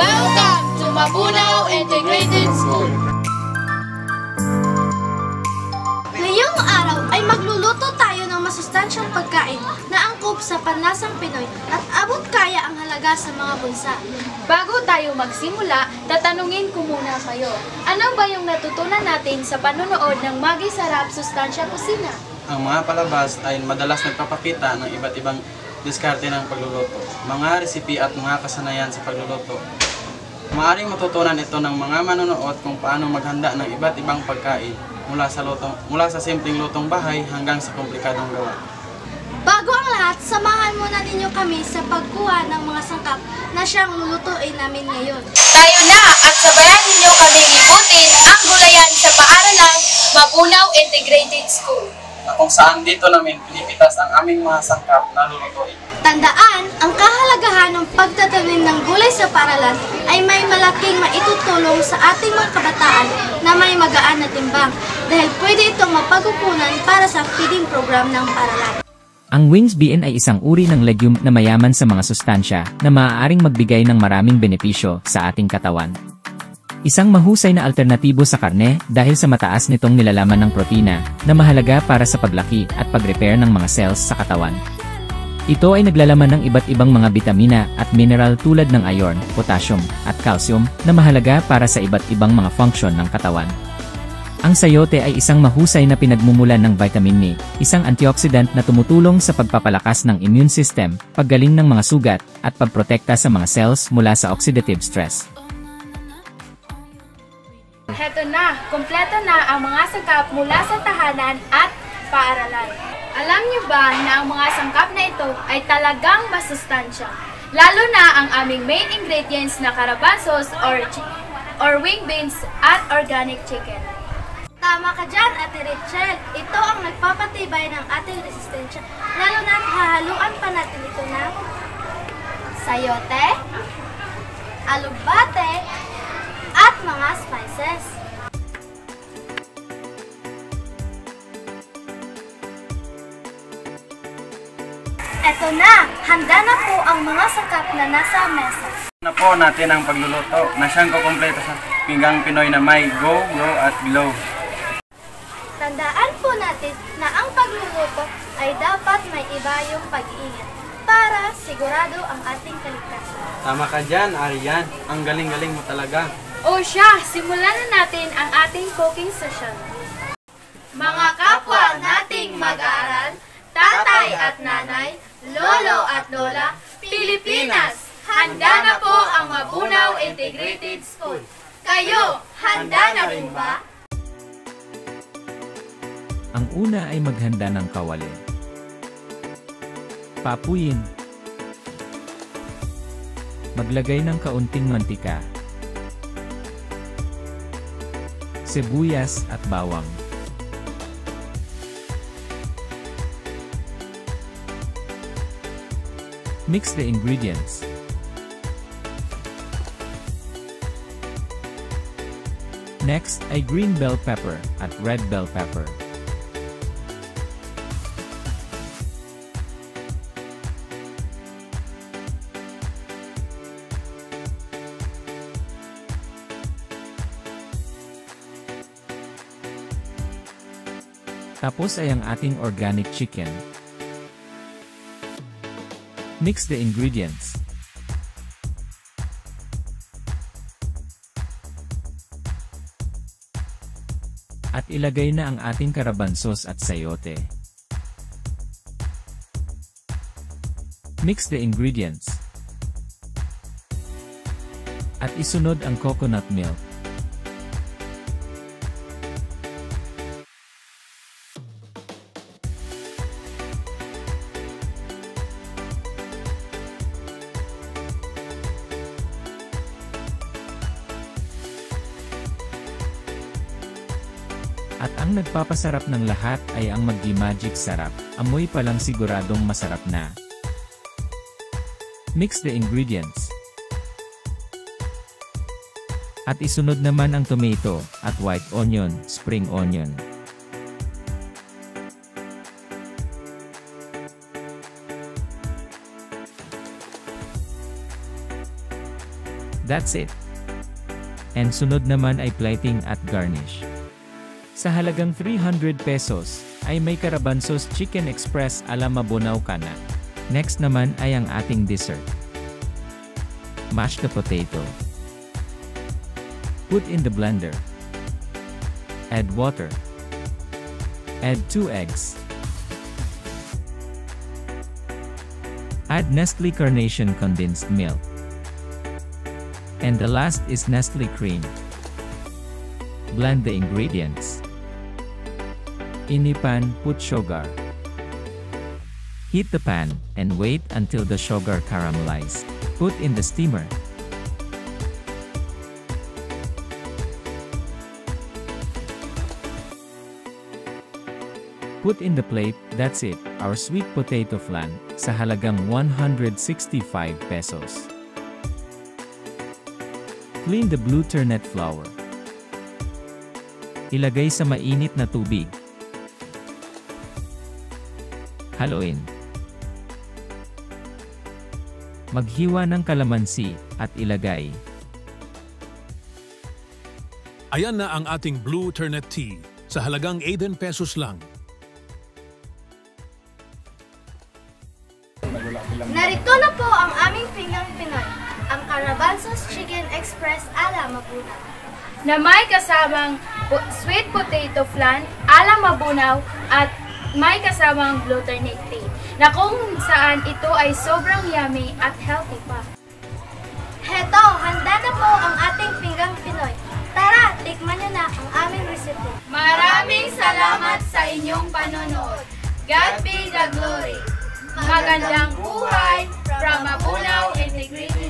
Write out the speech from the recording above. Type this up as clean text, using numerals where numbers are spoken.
Welcome to Mabunaw Integrated School! Ngayong araw ay magluluto tayo ng masustansyang pagkain na angkop sa panlasang Pinoy at abot kaya ang halaga sa mga bulsa. Bago tayo magsimula, tatanungin ko muna kayo. Ano ba yung natutunan natin sa panonood ng Maggi Sarap Sustansya Kusina? Ang mga palabas ay madalas nagpapakita ng iba't ibang diskarte ng pagluluto, mga resipi at mga kasanayan sa pagluluto. Maaaring matutunan ito ng mga manonood kung paano maghanda ng iba't ibang pagkain mula sa simpleng lutong bahay hanggang sa komplikadong gawa. Bago ang lahat, samahan muna ninyo kami sa pagkuha ng mga sangkap na siyang lulutuin namin ngayon. Tayo na at sabayan ninyo kaming ibutin ang gulayan sa paaralang Mabunaw Integrated School, Na kung saan dito namin pinipitas ang aming mga sangkap na lulutuin. Tandaan, ang kahalagahan ng pagtatanim ng gulay sa paaralan ay may malaking maitutulong sa ating mga kabataan na may magaan na timbang dahil pwede itong mapagkukunan para sa feeding program ng paaralan. Ang wings bean ay isang uri ng legume na mayaman sa mga sustansya na maaaring magbigay ng maraming benepisyo sa ating katawan. Isang mahusay na alternatibo sa karne dahil sa mataas nitong nilalaman ng protina na mahalaga para sa paglaki at pag-repair ng mga cells sa katawan. Ito ay naglalaman ng iba't ibang mga bitamina at mineral tulad ng iron, potassium, at calcium na mahalaga para sa iba't ibang mga function ng katawan. Ang sayote ay isang mahusay na pinagmumulan ng vitamin E, isang antioxidant na tumutulong sa pagpapalakas ng immune system, paggaling ng mga sugat, at pagprotekta sa mga cells mula sa oxidative stress. Heto na, kumpleto na ang mga sangkap mula sa tahanan at paaralan. Alam niyo ba na ang mga sangkap na ito ay talagang masustansya? Lalo na ang aming main ingredients na karabansos or wing beans at organic chicken. Tama ka dyan, Ate Rachel. Ito ang nagpapatibay ng ating resistensya, lalo na hahaluan pa natin ito ng sayote, alugbate, at mga spices. Eto na, handa na po ang mga sangkap na nasa mesa. Na po natin ang pagluluto na siyang kukumpleto sa pinggang Pinoy na may go, grow at glow. Tandaan po natin na ang pagluluto ay dapat may iba yung pag-iingat para sigurado ang ating kaligtasan. Tama ka dyan, Arian. Ang galing-galing mo talaga. O siya, simulan na natin ang ating cooking session. Mga kapwa nating mag-aaral, tatay at nanay, lolo at lola, Pilipinas! Handa na po ang Mabunaw Integrated School. Kayo, handa na rin ba? Ang una ay maghanda ng kawali. Papuyin. Maglagay ng kaunting mantika, sibuyas at bawang. Mix the ingredients. Next ay green bell pepper at red bell pepper. Tapos ay ang ating organic chicken. Mix the ingredients. At ilagay na ang ating karabansos at sayote. Mix the ingredients. At isunod ang coconut milk. At ang nagpapasarap ng lahat ay ang Maggi Magic Sarap. Amoy pa lang siguradong masarap na. Mix the ingredients. At isunod naman ang tomato at white onion, spring onion. That's it. And sunod naman ay plating at garnish. Sa halagang 300 pesos, ay may Carabansos Chicken Express ala Mabunaw ka na. Next naman ay ang ating dessert. Mash the potato. Put in the blender. Add water. Add 2 eggs. Add Nestle Carnation condensed milk. And the last is Nestle cream. Blend the ingredients. In a pan, put sugar. Heat the pan and wait until the sugar caramelizes. Put in the steamer. Put in the plate. That's it, our sweet potato flan, sa halagang 165 pesos. Clean the blue turnip flour. Ilagay sa mainit na tubig. Haluin. Maghiwa ng kalamansi at ilagay. Ayan na ang ating blue turnip tea sa halagang 18 pesos lang. Narito na po ang aming pinggang Pinoy, ang Carabansos Chicken Express ala Mabunaw. Na may kasamang sweet potato flan ala Mabunaw at may kasamang blue turnip tea, na kung saan ito ay sobrang yummy at healthy pa. Heto, handa na po ang ating pinggang Pinoy. Tara, tikman nyo na ang aming recipe. Maraming salamat sa inyong panonood. God be the glory. Magandang buhay from Mabunaw Integrated